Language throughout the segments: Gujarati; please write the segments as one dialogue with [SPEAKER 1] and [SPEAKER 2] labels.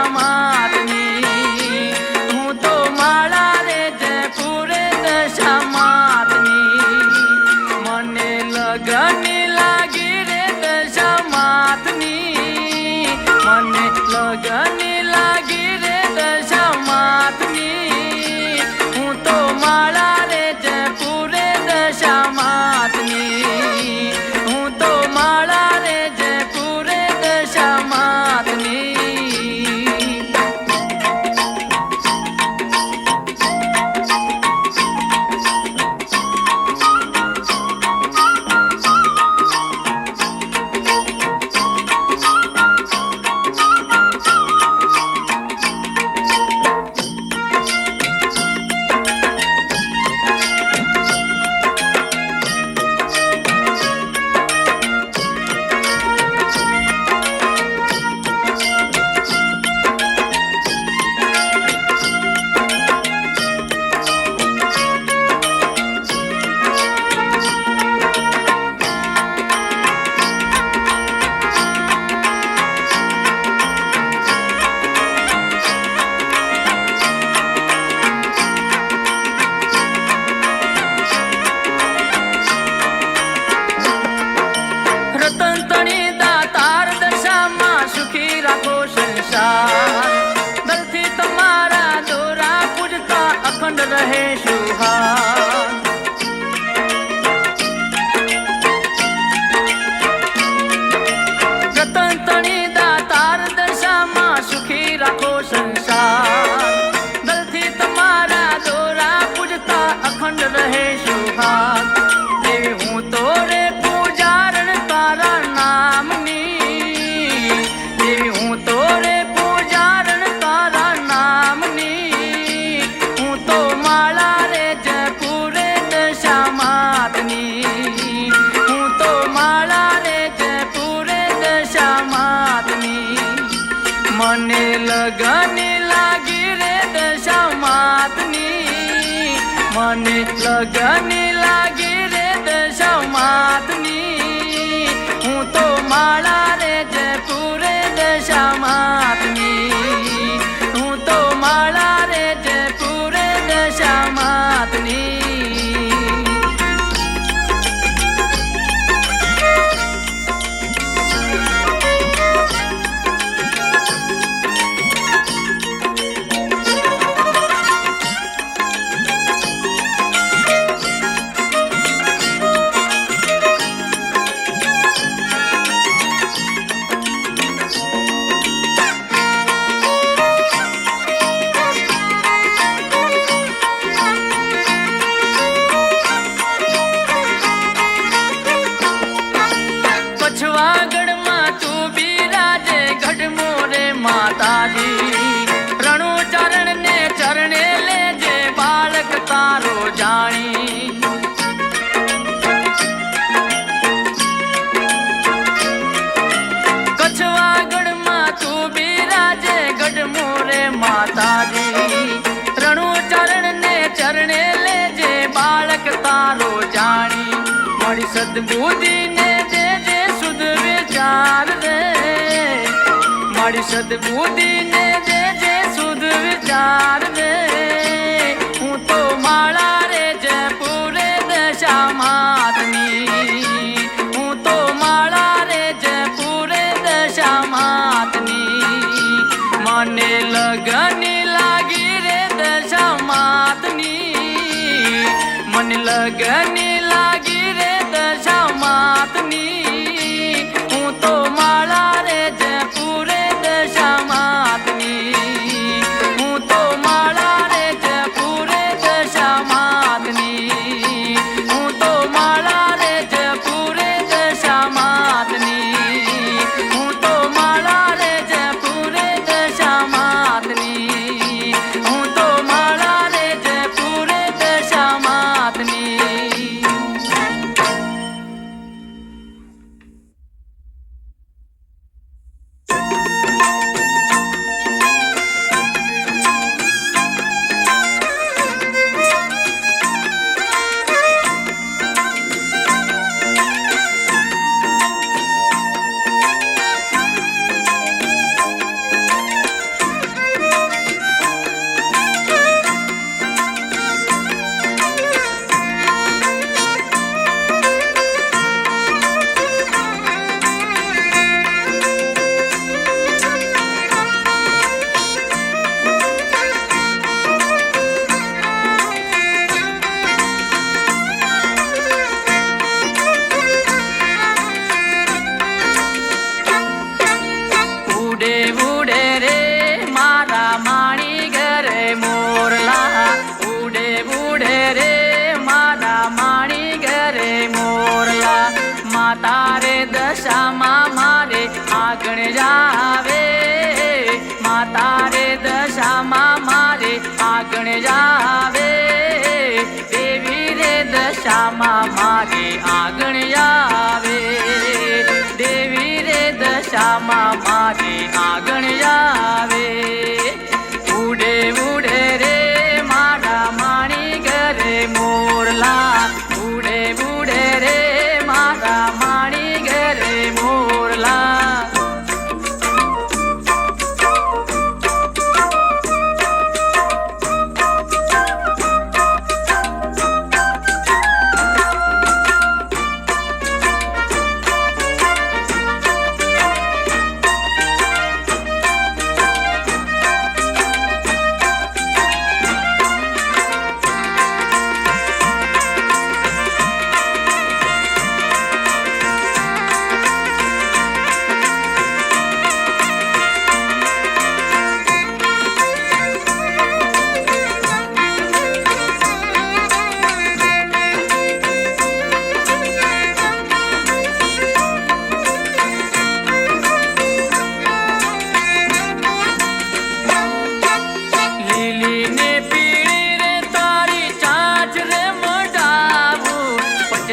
[SPEAKER 1] દશામાતની. હું તો માળા રે જયપુરે દશામાતની. મને લગની લાગી રે દશામાતની. મને લગની લાગી રે દશામાતની. હું તો માળા રે જયપુરે દશામાતની. હું તો માળા રે જયપુરે દશામાતની. રતન તણી દાતાર દશામાં સુખી રાખો સંસાર. દલથી તમારા દોરા પૂજતા અખંડ રહે સુહાર. રતન તણી દાતાર દશામાં સુખી રાખો સંસાર. દલથી તમારા દોરા પૂજતા અખંડ રહે સુહાર. દેવી હું તો રે પૂજારણ તારા નામની. દેવી હું તો રે પૂજારણ તારા નામની. હું તો માળા રે જયપુરે દશામાતની. હું તો માળા રે જયપુરે દશામાતની. મને લગની લાગી રે દશામાતની. મને લગની લાગી રે દશામાતની. હું તો માળા રે જયપુરે દશામાતની. હું તો માળા રે જયપુરે દશામાતની. પછવાગઢમાં તું બિરાજે ગઢમો રે માતાજી. રણુ ચરણ ને ચરણે લેજે બાળક તારો જાણી. કચ્છવાગઢમાં તું બિરાજે ગઢમો રે માતાજી. રણુ ચરણ ને ચરણે લેજે બાળક તારો જાણી. મળી સદબુદ્ધિ ને દેજે શુદ્ધ વિચાર રે. મારી સદબુદ્ધિ ને દેજે શુદ્ધ વિચાર રે. હું તો માળા રે જયપુરે દશામાતની. હું તો માળા રે જયપુરે દશામાતની. મને લગની લાગી રે દશામાતની. મને લગની લાગી રે દશામાતની. હું તો માળા રે જયપુરે દશામાતની. હું તો માળા રે જયપુરે દશામાતની. હું તો માળા રે જયપુરે દશામાતની. હું તો માળા રે જયપુરે દશામાતની. હું તો માળા રે જયપુરે દશામાતની. રે દશામાં મારે આગળ આવે દેવી રે દશામાં મારે આગળ આવે દેવી રે દશામાં મારે આગળ આવે ઉડે ઉડે રે મારા માણી ઘરે મોરલા ઉડે ઉડે રે મારા માણી ઘરે મોરલા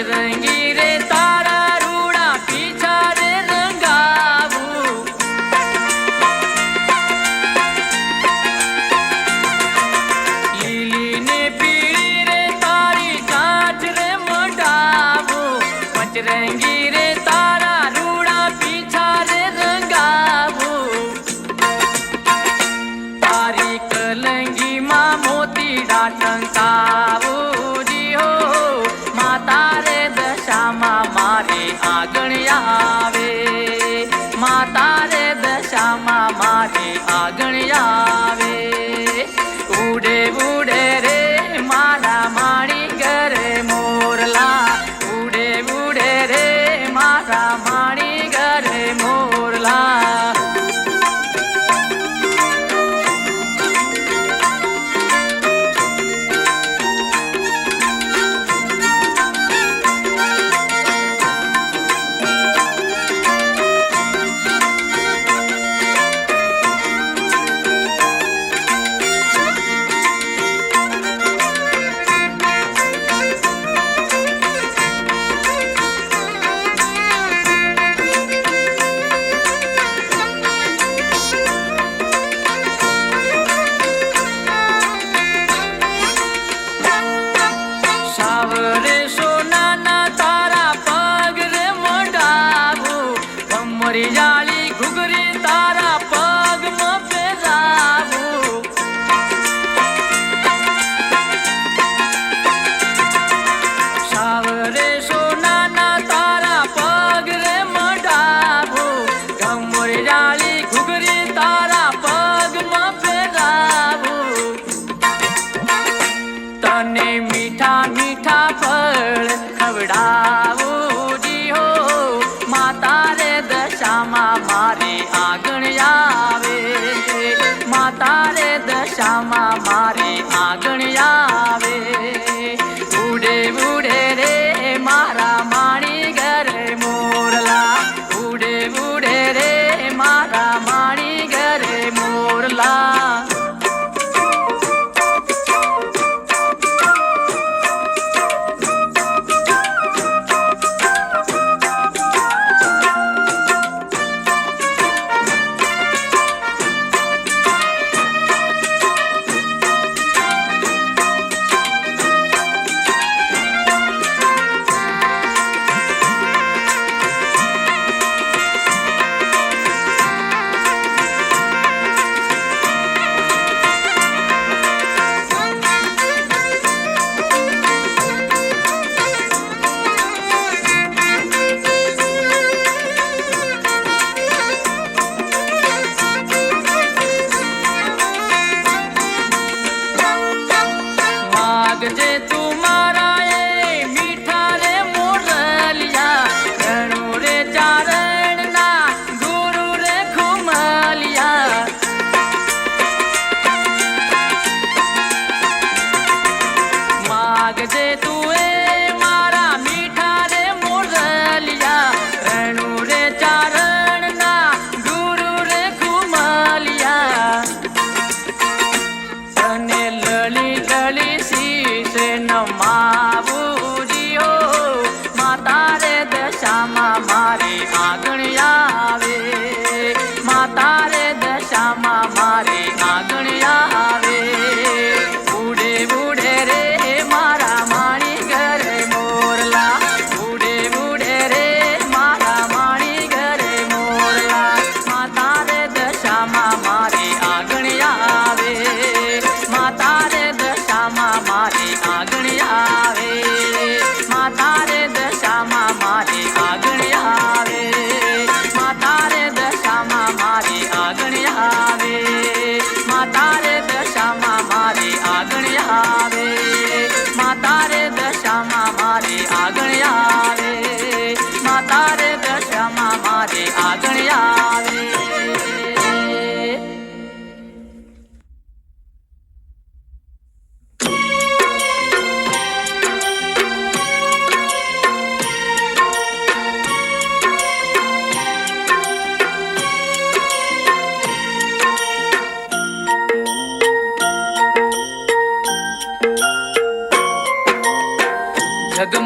[SPEAKER 1] રંગી રે તારા રૂડા પીછા રે રંગાવું લીલી ને પીળી રે તારી કાચ રે મોઢાવું પચરંગી રે તારા રૂડા પીછા રે રંગાવું તારી કલંગી માં મોતી ડાટંકાવું જીહો માતા મારે આગળ આવે માતા રે દશામાં મારે આગળ આવે ઉડે ઉડે રે મારા માણી ઘરે મોરલા ઉડે ઉડે રે મારા માણી ઘરે મોરલા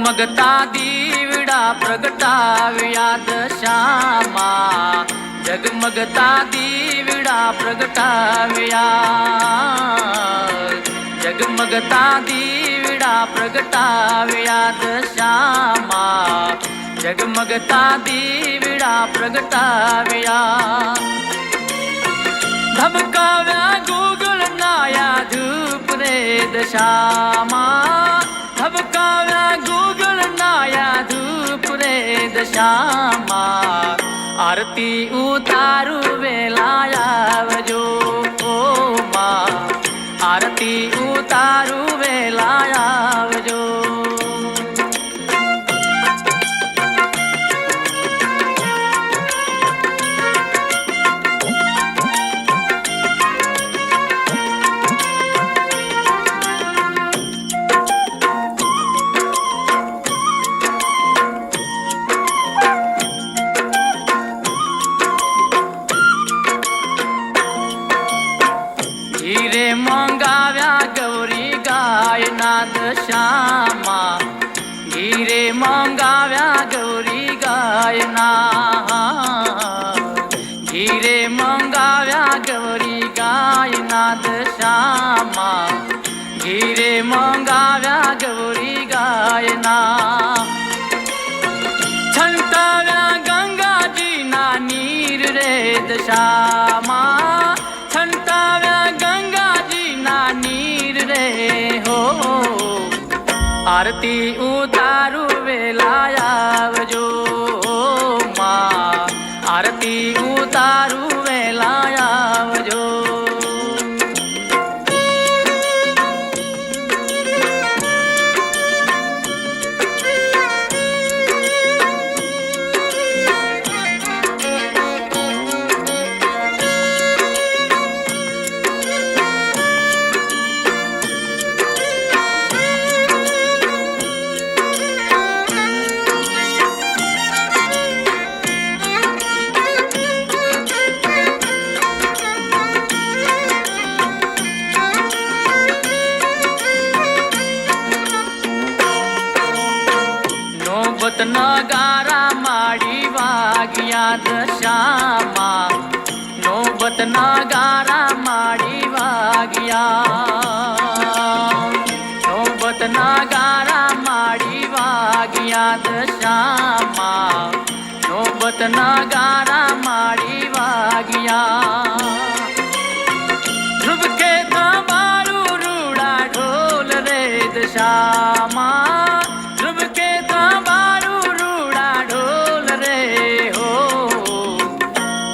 [SPEAKER 1] જગમગતા દીવડા પ્રગટાવ્યા દશામાં જગમગતા દીવડા પ્રગટાવ્યા જગમગતા દીવડા પ્રગટાવ્યા દશામાં જગમગતા દીવડા પ્રગટાવ્યા ધબકાવ્યા ગુગળ નાયા ધૂપ રે દશામાં ધબકાવ્યા ગુગળ નાયા ધૂપ રે દશામાં આરતી ઉતારું વેલા આવજો ઓ માં આરતી ઉતારું વેલા આવજો હીરે મંગાવ્યા ગૌરી ગાયના દશામાં હીરે મંગાવ્યા ગૌરી ગાયના હીરે મંગાવ્યા ગૌરી ગાયના દશામાં હીરે મંગાવ્યા ગૌરી ગાયના છંટાવ્યા ગંગાજીના નીર રે દશામાં છંટાવ્યા ગંગાજીના નીર રે હો આરતી ઉતારું વેલા આવજો માં આરતી ઉતારું વેલા આવજો નોબત નગારા માડી વાગ્યા દશામાં નોબત નગારા માડી વાગ્યા નોબત નગારા માડી વાગ્યા દશામાં નોબત નગારા માડી વાગ્યા ધ્રુવ કે તમારું રૂડા ઢોલ રે દશામાં ધ્રુવ કે તમારું રૂડા ઢોલ રે હો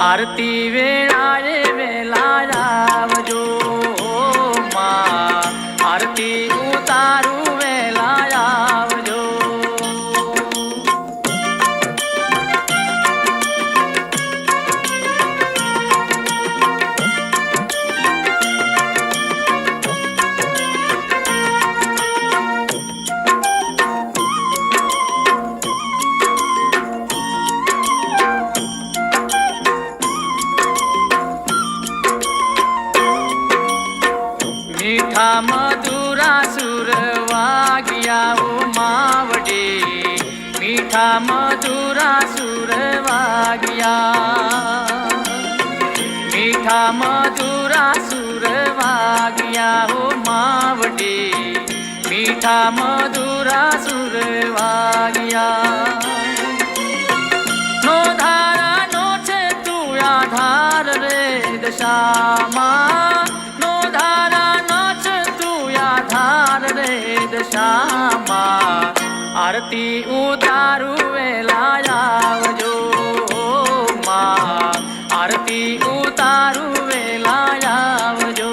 [SPEAKER 1] આરતી વેળાએ વેલા આવજો માં આરતી ઉતારું વેલા આવજો મીઠા મધુરા સુર વાગ્યા ઓ માવડે મીઠા મધુરા સુર વાગ્યા મીઠા મધુરા સુર વાગ્યા ઓ માવડે મીઠા મધુરા સુર વાગ્યા નો ધારા નો છે તું આધાર રે દશામાં દશામાં આરતી ઉતારું વેલા આવજો માં આરતી ઉતારું વેલા આવજો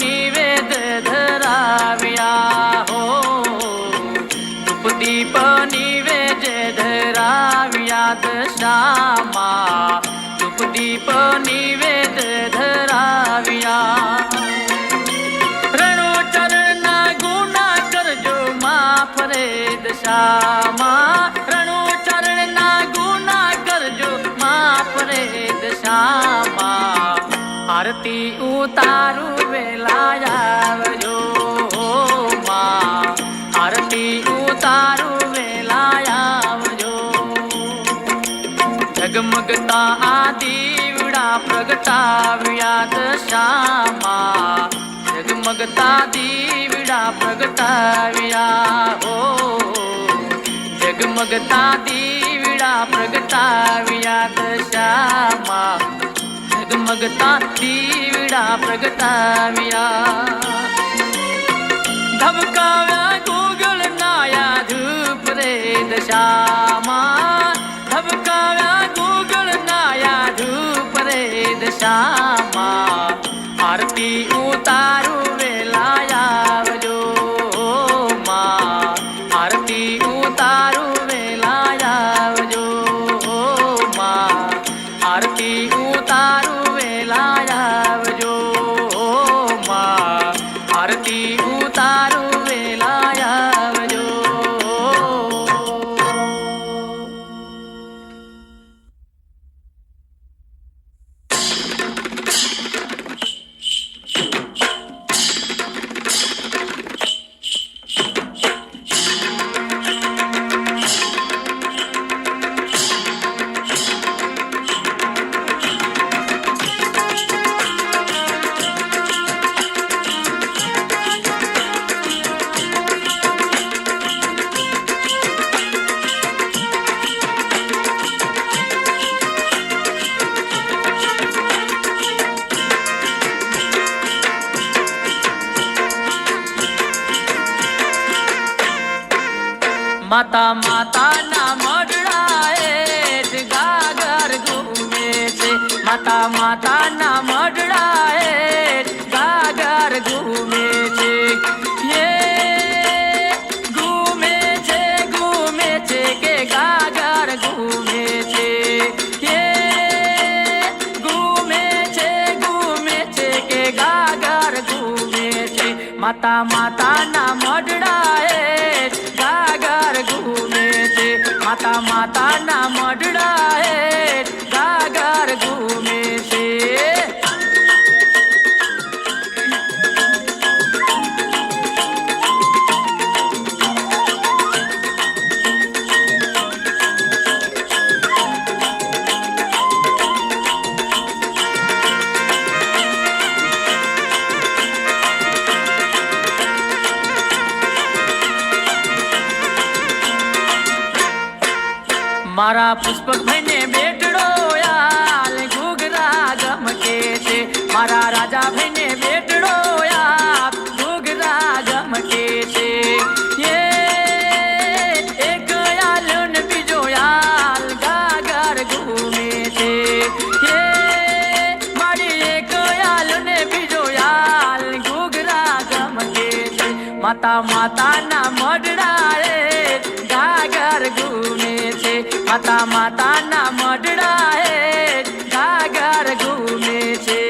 [SPEAKER 1] નિવેદ ધરાવ્યા હો, ધૂપ દીપ નિવેદ ધરાવ્યા દશામાં, ધૂપ દીપ નિવેદ ધરાવ્યા. રણોચરના ગુના કરજો માફ રે દશામાં, રણોચરના ગુના કરજો માફ રે દશામાં. આરતી ઉતારું વેલા આવજો માં, આરતી ઉતારું વેલા આવજો. ઝગમગતા આ દીવડા પ્રગટાવ્યા દશામાં, ઝગમગતા દીવડા પ્રગટાવ્યા હો, ઝગમગતા દીવડા પ્રગટાવ્યા દશામાં, ઝગમગતા દીવડા પ્રગટાવ્યા. ધબકાવ્યા ગોગળ નાયા ધૂપ રે દશામાં, ધબકાવ્યા ગોગળ નાયા ધૂપ રે દશામાં. આરતી ઉતારું વેલા આવજો માં, આરતી ઉતારું વેલા આવજો માં, આરતી ઉતારું વેલા આવજો માં, આરતી ઉતારું વેલા આવજો. માતા માતાના મઢડાએ ગાગર ઘૂમે છે, માતા માતાના મઢડાએ ગાગર ઘૂમે છે. એ ઘૂમે છે કે ગાગર ઘૂમે છે, એ ઘૂમે છે કે ગાગર ઘૂમે છે. માતા માતાના મઢડાએ ગાગર ઘૂમે છે, માતા માતાના મઢડાએ ગાગર ઘૂમે છે. મારા પુષ્પકભાઈને બેટડો યાલ ઘૂઘરા ગમકે છે, મારા રાજાભાઈને બેટડો યાલ ઘૂઘરા ગમકે છે. એક યાલ ને બીજો યાલ ગાગર ઘૂમે છે, મારી એક યાલ ને બીજો યાલ ઘૂઘરા ગમકે છે. માતા માતાના મઢડાએ ગાગર ઘૂમે છે, માતા માતાના મઢડાએ ગાગર ઘૂમે છે.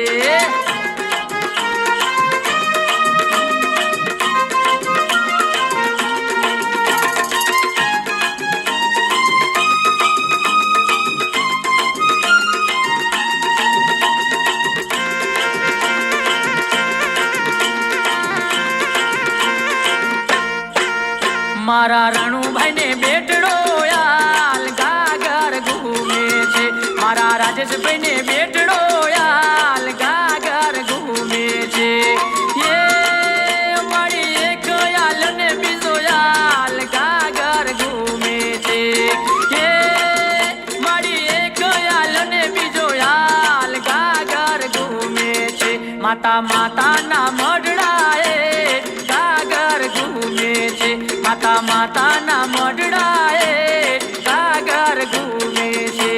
[SPEAKER 1] મારા રણુભાઈને બેટડો યાલ ગાગર ઘૂમે છે, મારા રાજેશભાઈને બેટડો યાલ ગાગર ઘૂમે છે. મારી એક યાલ ને બીજો યાલ ગાગર ઘૂમે છે, મારી એક યાલ ને બીજો યાલ ગાગર ઘૂમે છે. માતા માતાના મઢડાએ ગાગર ઘૂમે છે, માતા માતાના મઢડાએ ગાગર ઘૂમે છે.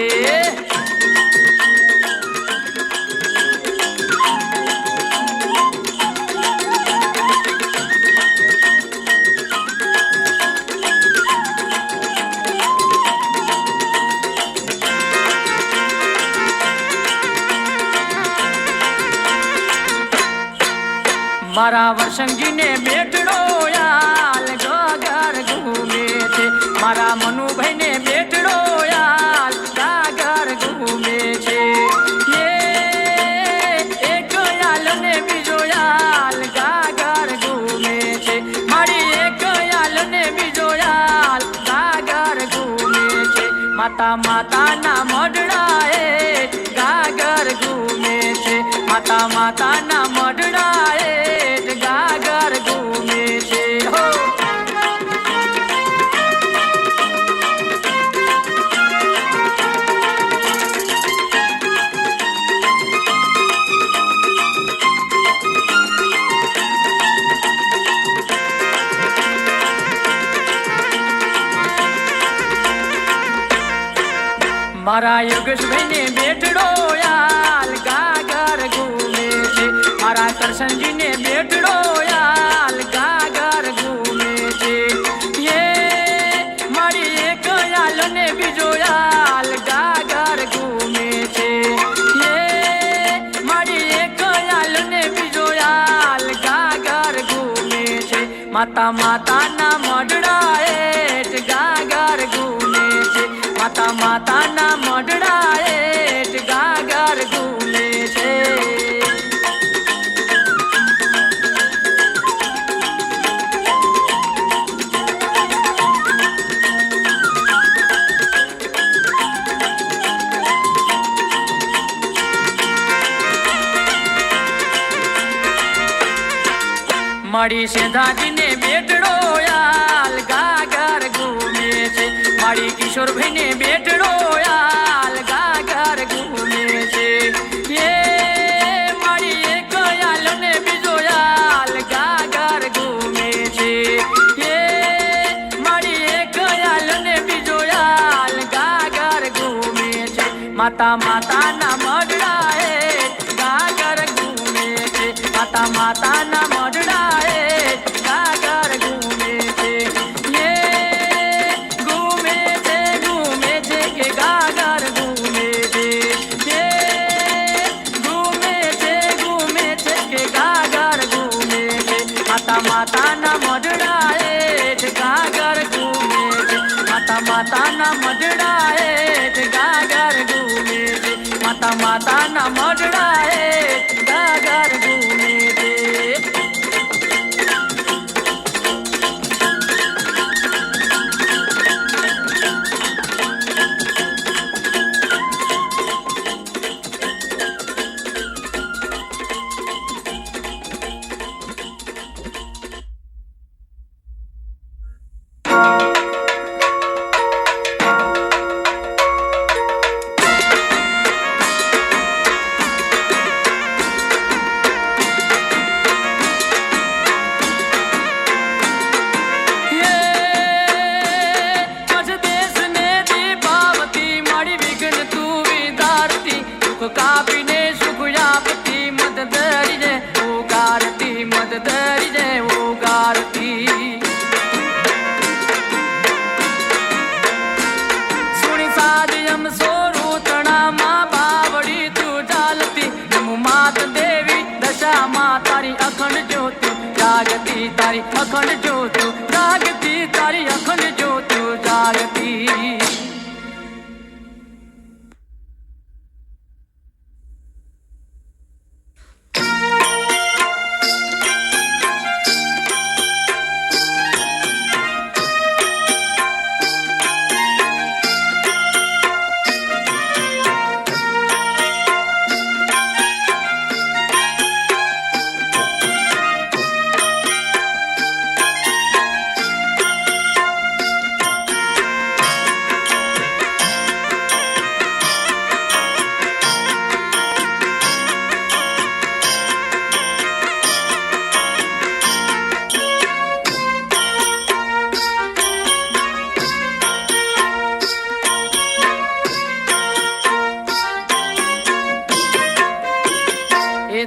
[SPEAKER 1] મારા વસંગજીને બેટડો યાલ ગાગર ઘૂમે છે, મારા મનુભાઈને બેટડો યાલ ગાગર ઘૂમે છે. એક યાલ ને બીજો યાલ ગાગર ઘૂમે છે, મારી એક યાલ ને બીજો યાલ ગાગર ઘૂમે છે. માતા માતાના મઢડાએ ગાગર ઘૂમે છે, માતા માતાના મઢડાએ ગાગર ઘૂમે છે. હો મારા યોગેશભાઈને બેટડો યાલ ગાગર ઘૂમે છે, મારા કરશનજીને બેટડો યાલ ગાગર ઘૂમે છે. મારી એક યાલ ને બીજો યાલ ગાગર ઘૂમે છે, મારી એક યાલ ને બીજો યાલ ગાગર ઘૂમે છે. માતા માતાના મઢડાએ ગાગર ઘૂમે છે, માતા માતાના મઢડાએ ગાગર ઘૂમે છે. મારી સેધાજીને બેટડો યાલ ગાગર ઘૂમે છે, મારી કિશોરભાઈને બેટડો યાલ ગાગર ઘૂમે છે. મારી એક યાલ ને બીજો યાલ ગાગર ઘૂમે છે, મારી એક યાલ ને બીજો યાલ ગાગર ઘૂમે છે. માતા માતાના મઢડાએ ગાગર ઘૂમે છે, માતા માતાના મઢડાએ ગાગર ઘૂમે છે. ઘૂમે છે કે ગાગર ઘૂમે છે, ઘૂમે છે કે ગાગર ઘૂમે છે. માતા માતાના મઢડાએ ગાગર ઘૂમે છે, માતા માતાના મઢડાએ ગાગર ઘૂમે છે, માતા માતાના મઢડાએ ગાગર ઘૂમે છે. કાપીને સુખ આપતી મત ધરી રે ઉગારતી, મત ધરી રે ઉગારતી. સુણી સાદી એમ સોરું તણામાં બાવડી તું ચાલતી, એમ માત દેવી દશામાં તારી અખંડ જ્યોતું જાગતી, તારી અખંડ જ્યોતું જાગતી, તારી અખંડ જ્યોતું જાગતી.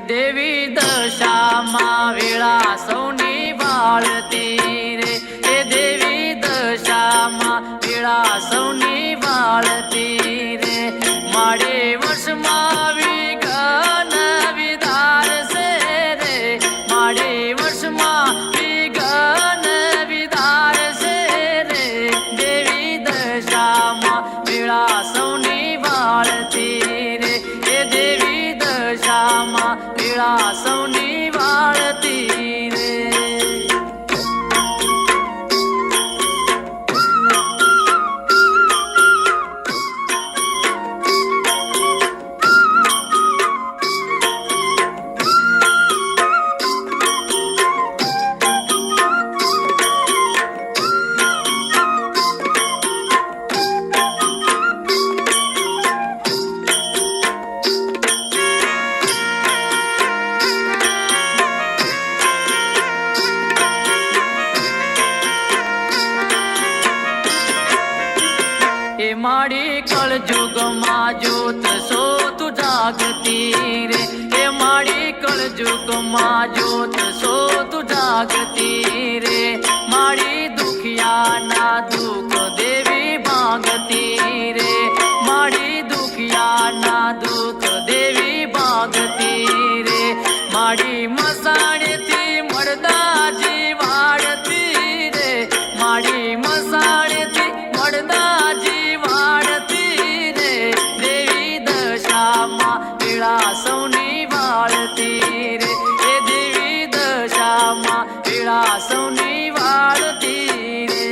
[SPEAKER 1] દેવી દશામાં વેળા સૌની વાળતી રે, એ દેવી દશામાં વેળા સૌની વાળતી રે. માડે વર્ષમાં વિઘ્ન વિધાર છે રે, માડે माड़ी कलयुग माँ जोत सो तू जागती रे, हे माड़ी कलयुग माँ जोत सो तू जागती रे, माड़ी दुखिया ना दुख देवी भागती रे, माड़ी दुखिया ना दुख देवी भागती रे, माड़ी मसाणे थी मर्दाजी वाड़ती रे, माड़ी मसाणे थी मर्दाजी वाड़ती रे, देवी दशा माँ पीड़ा सौनी वाळती रे, हे देवी दशा माँ पीड़ा सौनी वाळती रे।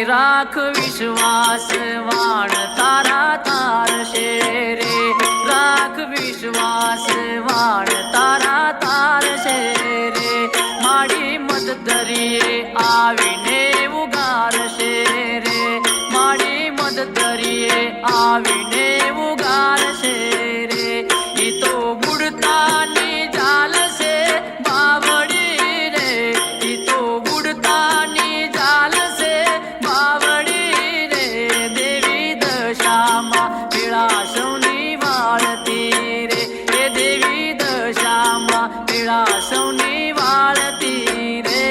[SPEAKER 1] राख विश्वास वाण तारा तारशे रे, राख विश्वास वाण तारा तारशे रे, माड़ी मददरिये आवीने उगारशे रे, माड़ी मददरिये आवीने उगारशे रे, ई तो बुड़तानी जाल से बावड़ी रे, ई तो बुड़तानी जाल से बावड़ी रे, देवी दशा माँ पीड़ा सौनी वाळती रे, हे देवी दशा माँ पीड़ा सौनी वाळती रे।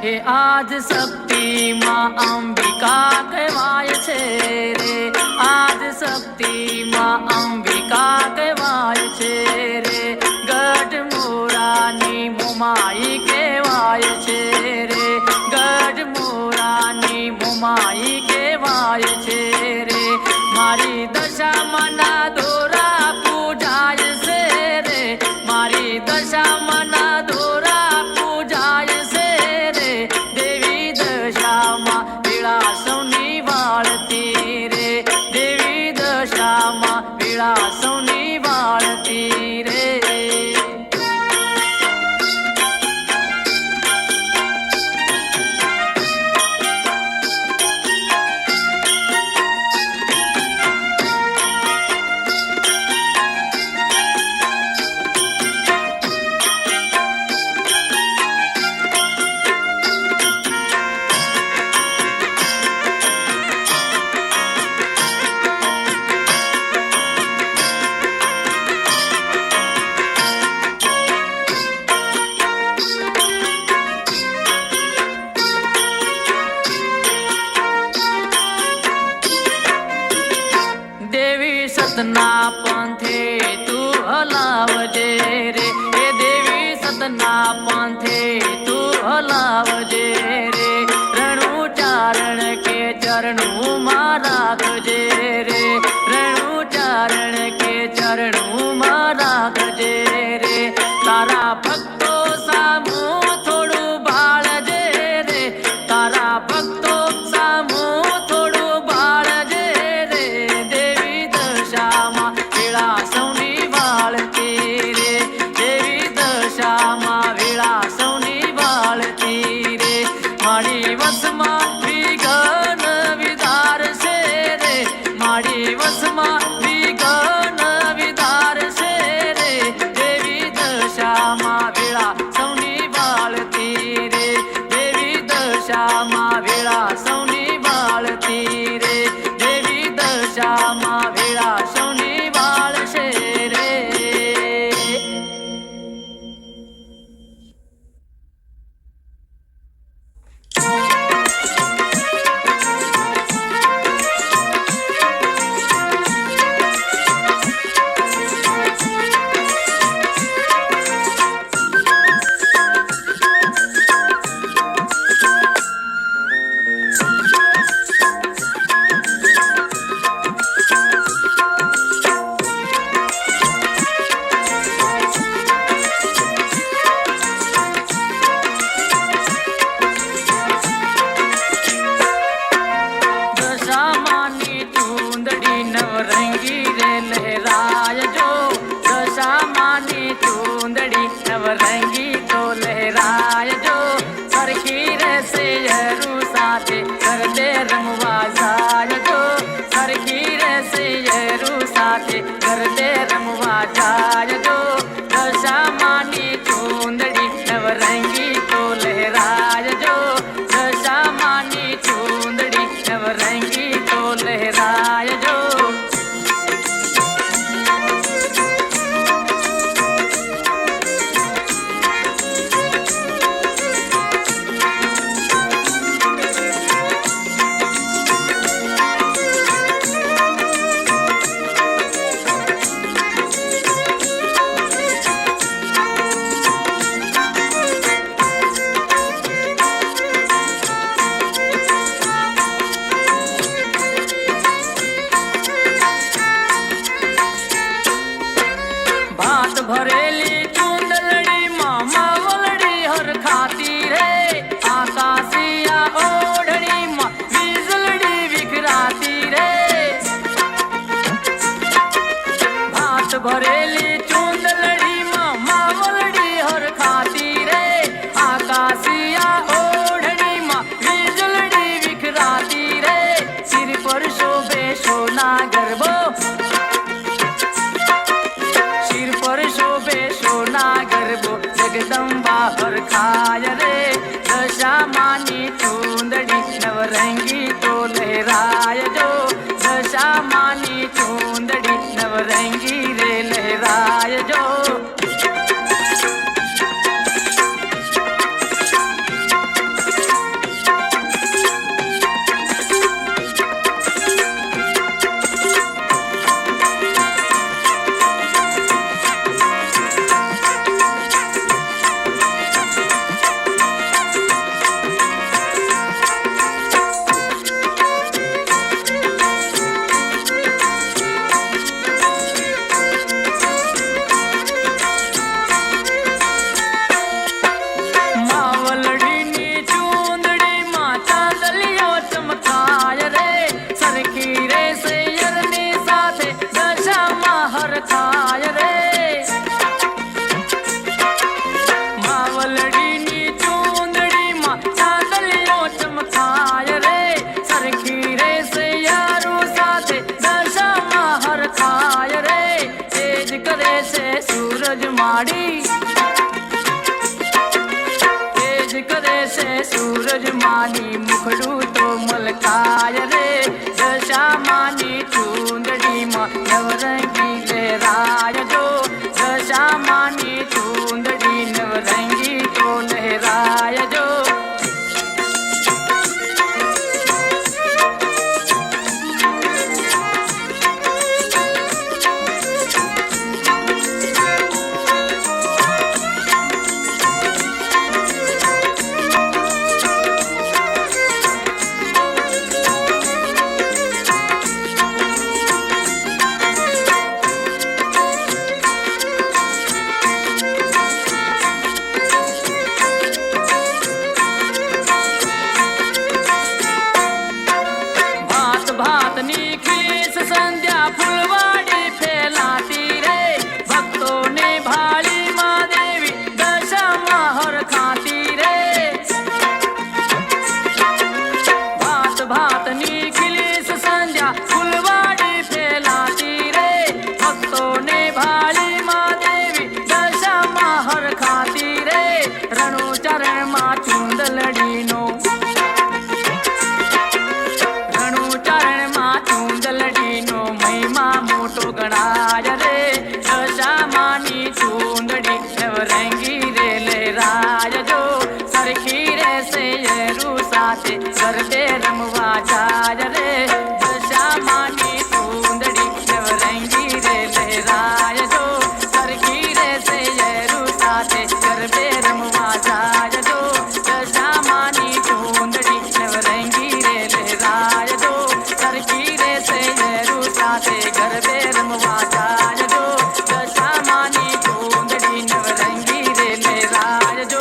[SPEAKER 1] हे आज शक्ति माँ अंबिका कहवाय छे रे, आज शक्ति माँ अंबिका कहवाय छे रे, गढ़ मोरानी मोमाई कहवाय छे रे, गढ़ मोरानी मोमाई कहवाय छे रे, मारी दशा मना दोरा पूजाय से रे, मारी दशा मना दोरा पूजाय से रे, देवी दशा माँ पीड़ा सौनी वाळती रे, देवी दशा माँ पीड़ा सौनी वाळती रे। सतना पंथे तू हलावजे रे, हे देवी सतना पंथे तू हलावजे रे, रणु चारण के चरणों मां राखजे रे, रणु चारण के चरणों मां राखजे रे, तारा भक्तो सामू थोड़ू बाळजे रे, तारा भक्तो सामू थोड़ू बाळजे रे, देवी दशा माँ पीड़ा सौनी वाळती रे, देवी दशा माँ पीड़ा सौनी वाळती रे, माड़ी वसमा विघ्न विदार से रे, माड़ी वसमा विघ्न विदार से रे, देवी दशा माँ पीड़ा सौनी वाळती रे, देवी दशा माँ पीड़ा सौनी वाळती रे, देवी दशा माँ पीड़ा સાથે ગરબે રમવા જાયજો સરખી રહેશે યરુ સાથે ગરબે રમવા જાયજો દશામાની ચૂંદડી નવરંગી તો લહેરાયજો દશામાની ચૂંદડી નવરંગી તો લહેરાયજો भात भरेली चूंदड़ी मामा वलड़ी हर खाती रे आकाशिया ओढ़नी माँ बिजलड़ी बिखराती रे भात भरेली चूंदड़ी मामा वलड़ी हर खाती रे आकाशिया ओढ़नी माँ बिजलड़ी बिखराती रे सिर पर शोभे सोना गरबो शोभे सोना गरबो जगदम्बा हर खाय रे दशामानी चूंदड़ी नवरंगी तो लहराय जो दशामानी चूंदड़ी नवरंगी रे लहराय जो सूरज माड़ी तेज करे से सूरज मानी मुखड़ू तो मलकाय रे दशामानी चूंदड़ी माँ नवरंगी लहराय जो दशामानी चूंदड़ी नवरंगी तो लहराय जो संध्या फुलवाड़ी फैलाती रे भक्तों ने भाली माँ देवी दशा हर खाती रे भात भात निखिली संध्या फुलवाड़ी फैलाती रे भक्तों ने भाली माँ देवी दशा हर खाती रे रणो चरण माँ चूंदलड़ी नो मोटो गणाय रे दशामानी चूंदड़ी नवरंगी रे लहराय जो सरखी रे से यरू साथे गरबे रमवा जाय रे दशामानी चूंदड़ी नवरंगी रे लहराय जो सरखी रे से यरू साथे गरबे रमवा जाय जो दशामानी चूंदड़ी नवरंगी रे लहराय जो सरखी रे से यरू साथे गरबे रमवा जाय जो दशामानी चूंदड़ी नवरंगी रे लहराय जो।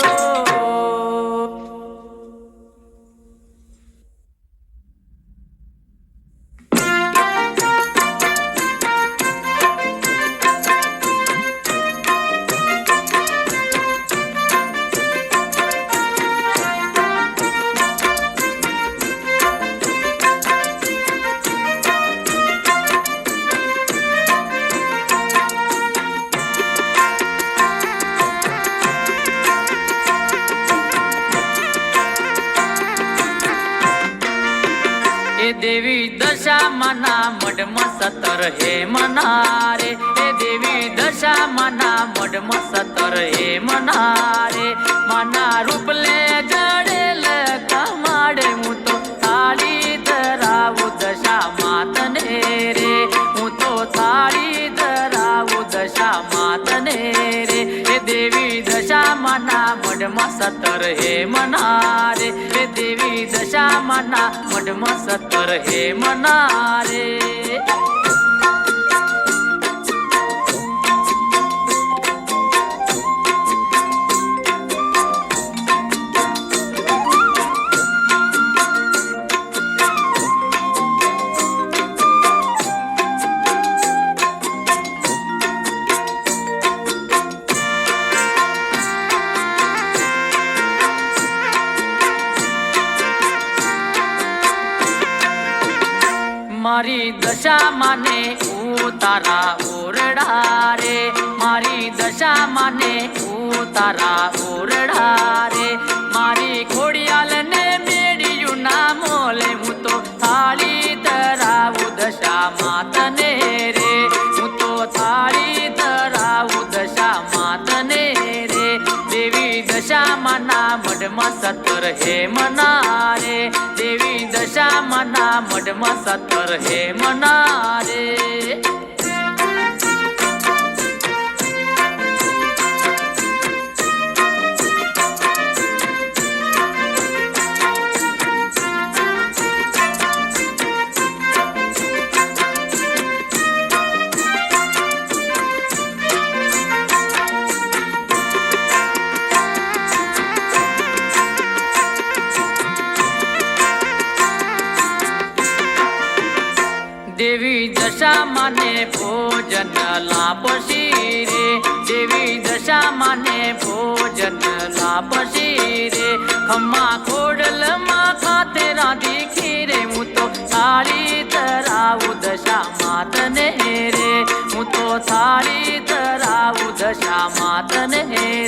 [SPEAKER 1] દેવી દશામાના મઢમાં સતર હે મનારે, એ દેવી દશામાના મઢમાં સતર હે મનારે. માના રૂપ લે જડેલ કમાડે, હું તો થાળી ધરાવું દશા માતને રે, હું તો થાળી ધરાવું દશા માતને રે. એ દેવી દશામાના મઢમાં સતર હે મનારે, એ દેવી દશામાના મઢમાં સતર હે મનારે. મારી દશા માને ઉતારા ઓરડા રે, મારી દશા માને ઉતારા ઓરડા રે. મારી ખોડિયાલ ને મેળ્યું ના મોલે, હું તો થાળી ધરાવું દશા માતને રે, હું તો થાળી ધરાવું દશા માતને રે. દેવી દશામાના મઢમાં સતર હે મનારે, દેવી દશામાના મઢમાં સતર હે મનારે. દેવી દશામાને ભોજન લાપસી રે, દેવી દશામાને ભોજન લાપસી રે. ખમ્મા ખોડલમાં ખાતે રાંધી ખીરે, હું તો થાળી ધરાવું દશા માતને રે, હું તો થાળી ધરાવું દશા માતને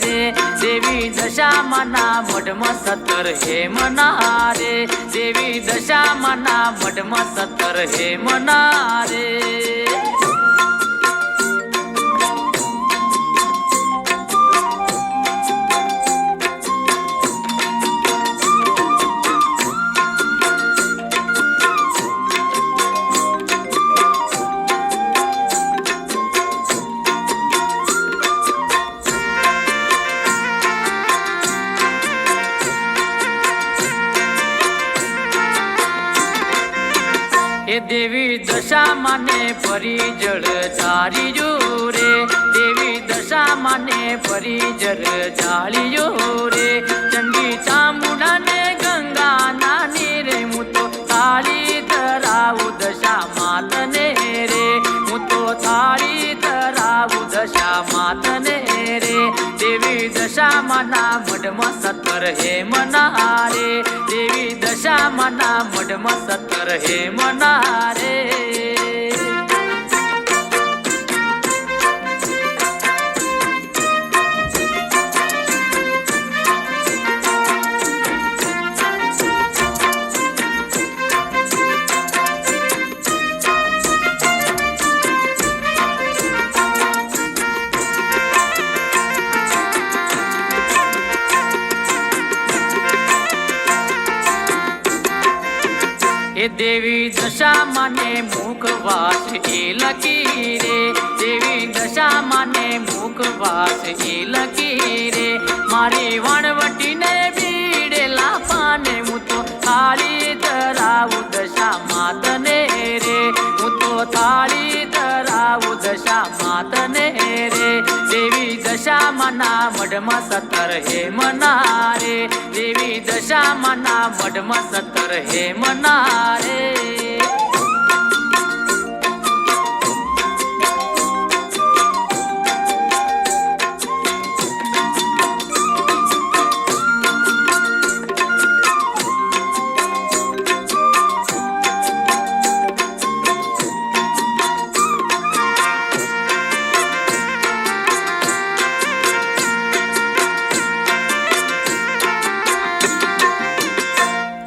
[SPEAKER 1] રે. દેવી દશામાના મઢમાં સતર હે મનારે, દેવી દશામાના મઢમાં સતર હે મનારે. એ દેવી દશામાને ફરી જળ જાળીજો રે, દેવી દશામાને ફરી જળ જાળીજો રે. ચંડી ચામુંડાને ગંગાના નીરે, હું તો થાળી ધરાવું દશા માતને રે, હું તો થાળી ધરાવું દશા માતને રે. દેવી દશામાના મઢમાં સતર હે મનારે, દેવી દશામાના મઢમાં સતર હે મનારે. એ દેવી દશામાને મુખવાસ એ લકી રે, દેવી દશામાને મુખવાસ એ લકી રે. મારી વણવટીને બીડેલા પાને, હું તો થાળી ધરાવું દશા માતને રે, હું તો થાળી ધરાવું દશા માતને રે. દેવી દશામાના મઢમાં સતર હે મનારે, દેવી દશામાના મઢમાં સતર હે મનારે.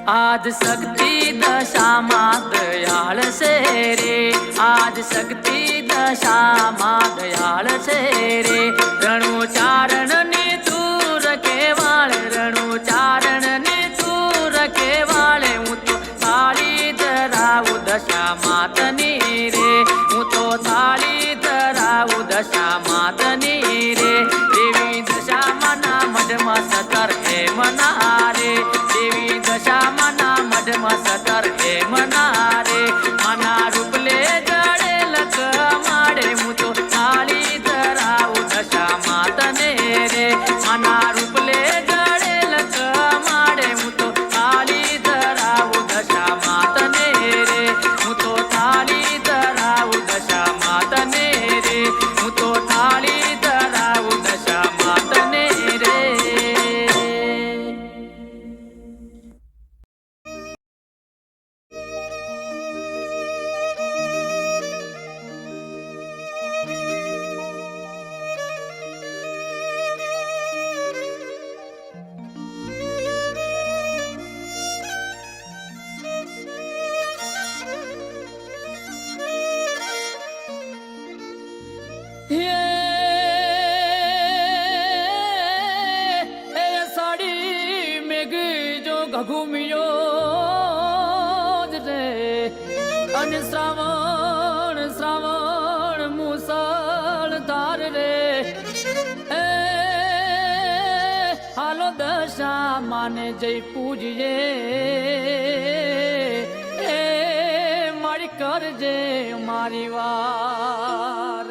[SPEAKER 1] આજ શક્તિ દશામાં દયાળ છે રે, આજ શક્તિ દશામાં દયાળ છે રે. રણુચારણ ની તું રખેવાળ, રણુચારણ ની તું રખેવાળ. હું તો થાળી ધરાવું દશા માતની રે, હું તો થાળી ધરાવું દશા માતની રે. દેવી દશામાના મઢમાં સતર હે મનારે, દેવી દશામાના મઢમાં સતર હે મનારે. માના રૂપલે જડે લક માડે, હું તો થાળી ધરાવું દશા માતને રે. માના રૂપલે જડે લક માડે, હું તો થાળી ધરાવું દશા માતને રે, હું તો થાળી ધરાવું દશા માતને રે, હું તો થાળી ધરાવું દશા માતને રે. સાડી મેઘ જો ઘઘુમિયો રે, અને શ્રાવણ શ્રાવણ મુસળધાર રે. હાલો દશા માને જઈ પૂજ્યે, મારી કરજે મારી વાર.